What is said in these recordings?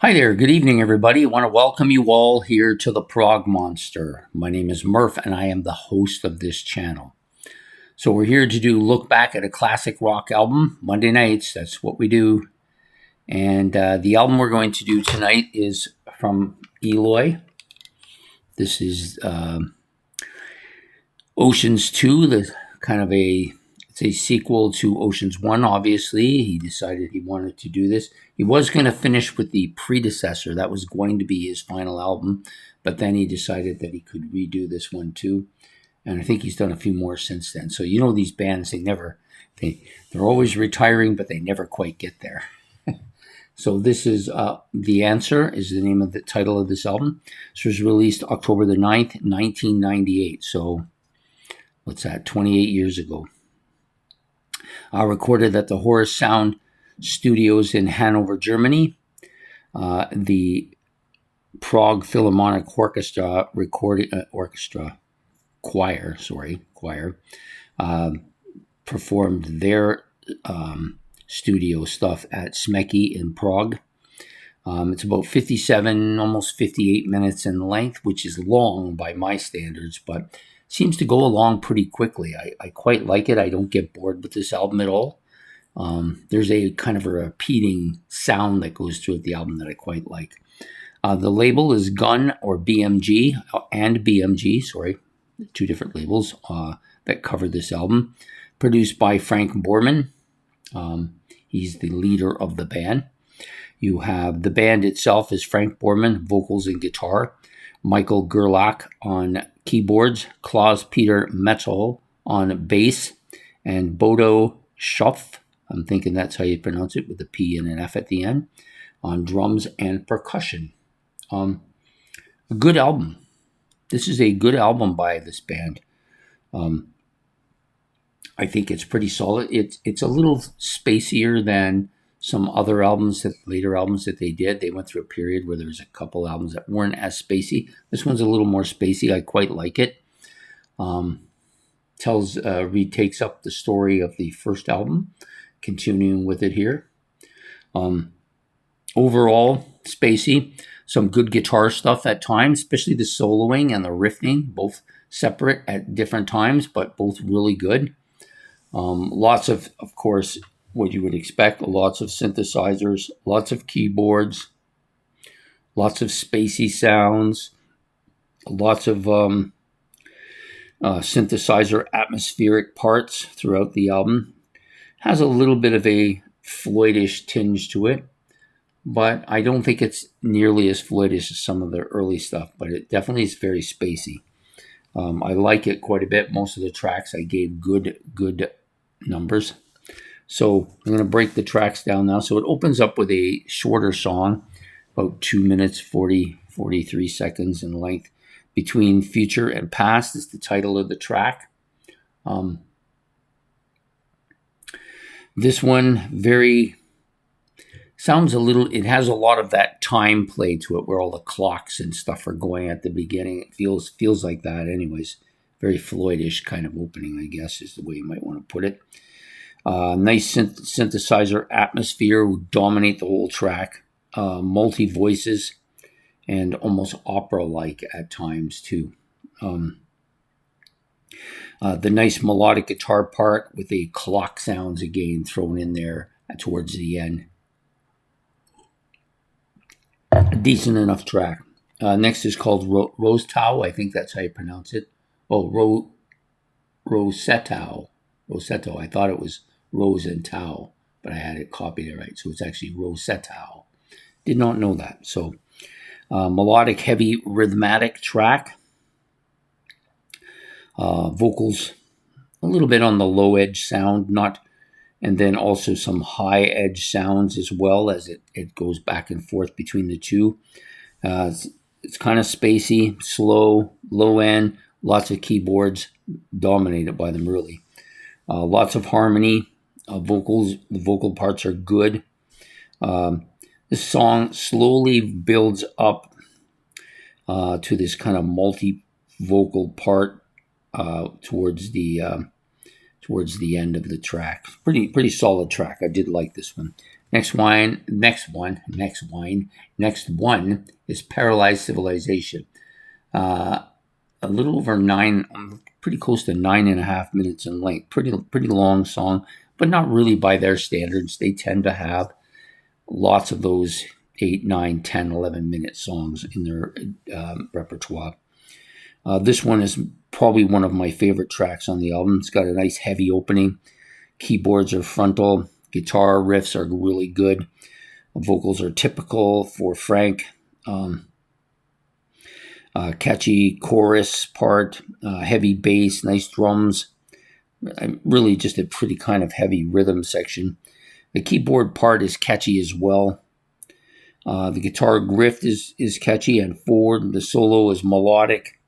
Hi there, good evening, everybody. I want to welcome you all here to the Prog Monster. My name is Murph, and I am the host of this channel. So, we're here to do look back at a classic rock album, Monday nights. That's what we do. And the album we're going to do tonight is from Eloy. This is Oceans 2, it's a sequel to Oceans 1, obviously. He decided he wanted to do this. He was going to finish with the predecessor. That was going to be his final album. But then he decided that he could redo this one too. And I think he's done a few more since then. So you know these bands, they're always retiring, but they never quite get there. So this is The Answer is the name of the title of this album. This was released October the 9th, 1998. So what's that, 28 years ago. Recorded at the Horus Sound Studios in Hanover, Germany. The Prog Philharmonic Orchestra choir performed their studio stuff at Smeki in Prague. It's about 57, almost 58 minutes in length, which is long by my standards, but seems to go along pretty quickly. I quite like it. I don't get bored with this album at all. There's a kind of a repeating sound that goes through the album that I quite like. The label is Gun or BMG and BMG, two different labels that covered this album. Produced by Frank Borman. He's the leader of the band. You have the band itself is Frank Borman, vocals and guitar. Michael Gerlach on keyboards, Klaus-Peter Metzel on bass, and Bodo Schopf, I'm thinking that's how you pronounce it, with a P and an F at the end, on drums and percussion. A good album. This is a good album by this band. I think it's pretty solid. It's a little spacier than some other later albums that they did. They went through a period where there's a couple albums that weren't as spacey. This one's a little more spacey. I quite like it. Retakes up the story of the first album, continuing with it here. Overall, spacey. Some good guitar stuff at times, especially the soloing and the riffing, both separate at different times, but both really good. Lots of course, what you would expect, lots of synthesizers, lots of keyboards, lots of spacey sounds, lots of synthesizer atmospheric parts throughout the album. Has a little bit of a Floydish tinge to it, but I don't think it's nearly as Floydish as some of the early stuff, but it definitely is very spacey. I like it quite a bit. Most of the tracks I gave good numbers. So I'm going to break the tracks down now. So it opens up with a shorter song, about 2 minutes, 43 seconds in length. Between Future and Past is the title of the track. This one it has a lot of that time play to it where all the clocks and stuff are going at the beginning. It feels like that anyways. Very Floydish kind of opening, I guess, is the way you might want to put it. Nice synthesizer atmosphere would dominate the whole track. Multi-voices and almost opera-like at times too. The nice melodic guitar part with the clock sounds again thrown in there towards the end. A decent enough track. Next is called Rosetau. I think that's how you pronounce it. Oh, Rosetau. I thought it was Rose and Tau, but I had it copied right. So it's actually Rosetau. Did not know that. So melodic, heavy, rhythmatic track. Vocals a little bit on the low edge sound, and then also some high edge sounds as well as it goes back and forth between the two. It's kind of spacey, slow, low end, lots of keyboards dominated by them really. Lots of harmony, vocals. The vocal parts are good. This song slowly builds up to this kind of multi-vocal part towards the end of the track. Pretty solid track. I did like this one. Next one is Paralyzed Civilization. A little over pretty close to 9.5 minutes in length. Pretty long song, but not really by their standards. They tend to have lots of those 8, 9, 10, 11-minute songs in their repertoire. This one is probably one of my favorite tracks on the album. It's got a nice heavy opening. Keyboards are frontal. Guitar riffs are really good. Vocals are typical for Frank. Catchy chorus part, heavy bass, nice drums. Really just a pretty kind of heavy rhythm section. The keyboard part is catchy as well. The guitar riff is catchy and forward. The solo is melodic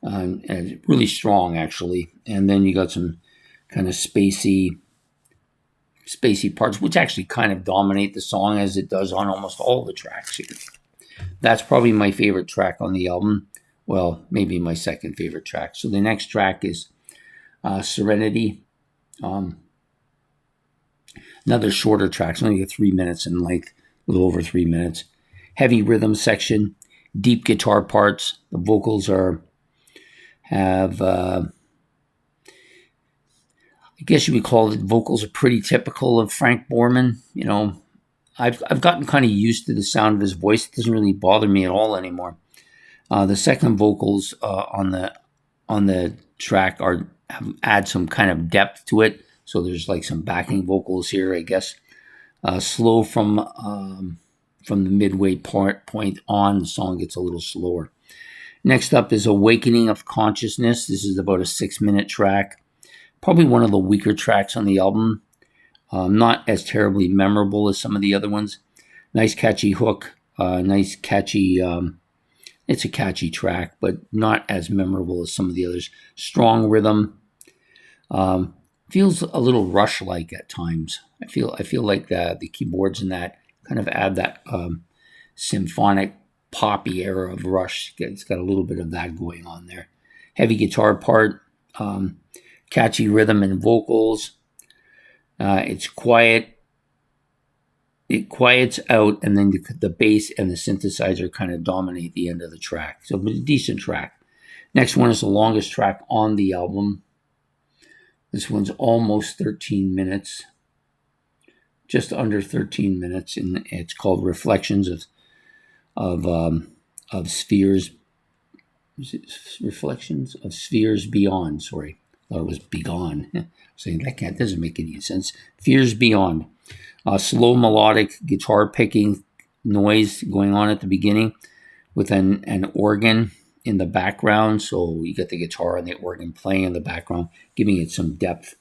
and really strong, actually. And then you got some kind of spacey parts, which actually kind of dominate the song as it does on almost all the tracks here. That's probably my favorite track on the album. Well, maybe my second favorite track. So the next track is Serenity. Another shorter track. It's only 3 minutes in length, a little over 3 minutes. Heavy rhythm section, deep guitar parts. The vocals have I guess you would call it, vocals are pretty typical of Frank Borman. You know, I've gotten kind of used to the sound of his voice. It doesn't really bother me at all anymore. The second vocals on the track add some kind of depth to it. So there's like some backing vocals here, I guess. Slow from the midway point on, the song gets a little slower. Next up is Awakening of Consciousness. This is about a 6-minute track. Probably one of the weaker tracks on the album. Not as terribly memorable as some of the other ones. Nice catchy hook. Nice catchy, it's a catchy track, but not as memorable as some of the others. Strong rhythm. Feels a little Rush-like at times. I feel like the keyboards in that kind of add that symphonic poppy era of Rush. It's got a little bit of that going on there. Heavy guitar part. Catchy rhythm and vocals. It's quiet. It quiets out, and then the bass and the synthesizer kind of dominate the end of the track. So a decent track. Next one is the longest track on the album. This one's almost 13 minutes. Just under 13 minutes, and it's called Reflections of Spheres. Reflections of Spheres Beyond. Sorry. Thought it was Begone. Saying that doesn't make any sense. Fears Beyond. Slow melodic guitar picking noise going on at the beginning with an organ in the background. So you get the guitar and the organ playing in the background, giving it some depth.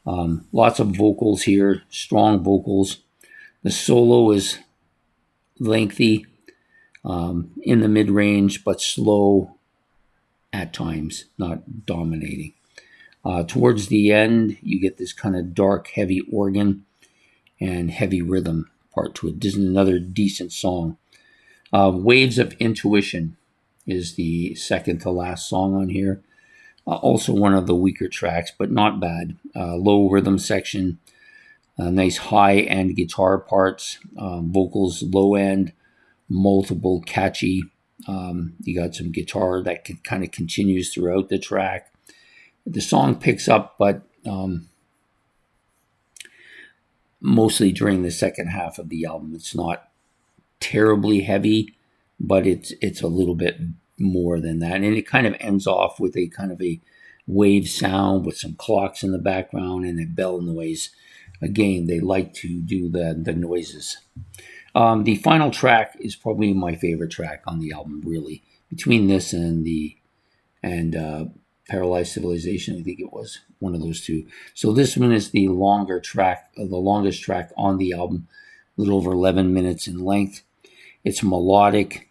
Lots of vocals here, strong vocals. The solo is lengthy, in the mid-range, but slow at times, not dominating. Towards the end, you get this kind of dark, heavy organ and heavy rhythm part to it. This is another decent song. Waves of Intuition is the second to last song on here. Also one of the weaker tracks, but not bad. Low rhythm section, nice high-end guitar parts, vocals low end, multiple catchy. You got some guitar that kind of continues throughout the track. The song picks up, but mostly during the second half of the album. It's not terribly heavy, but it's a little bit more than that. And it kind of ends off with a kind of a wave sound with some clocks in the background and a bell noise. Again, they like to do the noises. The final track is probably my favorite track on the album, really. Between this and Paralyzed Civilization, I think it was one of those two. So this one is the longest track on the album, a little over 11 minutes in length. It's melodic.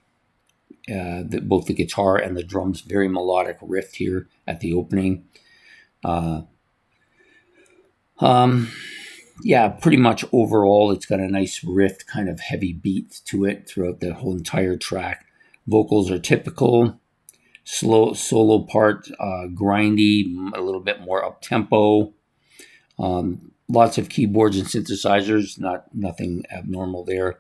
Both the guitar and the drums, very melodic riff here at the opening. Yeah, pretty much overall, it's got a nice riff, kind of heavy beat to it throughout the whole entire track. Vocals are typical. Slow solo part, grindy, a little bit more up tempo. Lots of keyboards and synthesizers, nothing abnormal there.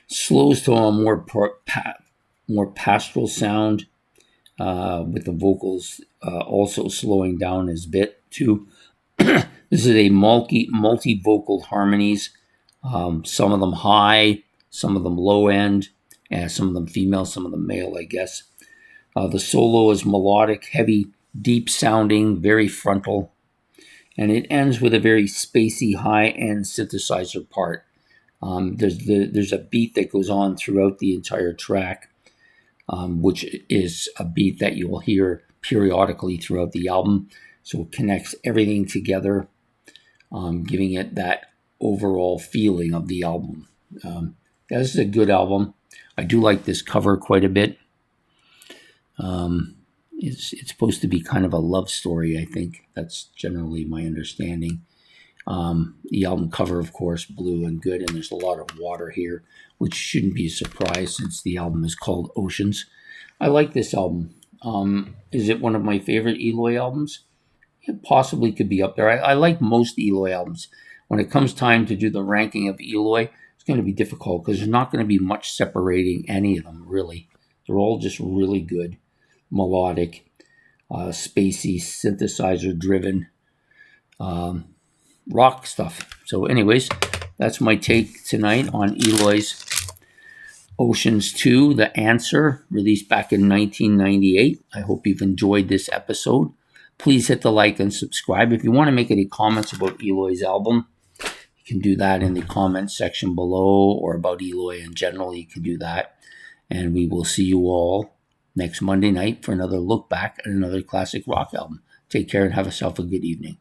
Slows to a more pastoral sound, with the vocals also slowing down a bit too. This is a multi vocal harmonies. Some of them high, some of them low end, and some of them female, some of them male, I guess. The solo is melodic, heavy, deep sounding, very frontal, and it ends with a very spacey high end synthesizer part. There's a beat that goes on throughout the entire track, which is a beat that you will hear periodically throughout the album. So it connects everything together, giving it that overall feeling of the album. This is a good album. I do like this cover quite a bit. It's supposed to be kind of a love story, I think. That's generally my understanding. The album cover, of course, blue and good, and there's a lot of water here, which shouldn't be a surprise since the album is called Oceans. I like this album. Is it one of my favorite Eloy albums? It possibly could be up there. I like most Eloy albums. When it comes time to do the ranking of Eloy, it's going to be difficult because there's not going to be much separating any of them, really. They're all just really good, melodic, spacey, synthesizer-driven rock stuff. So anyways, that's my take tonight on Eloy's Oceans 2, The Answer, released back in 1998. I hope you've enjoyed this episode. Please hit the like and subscribe. If you want to make any comments about Eloy's album, you can do that in the comment section below, or about Eloy in general, you can do that. And we will see you all next Monday night for another look back at another classic rock album. Take care and have yourself a good evening.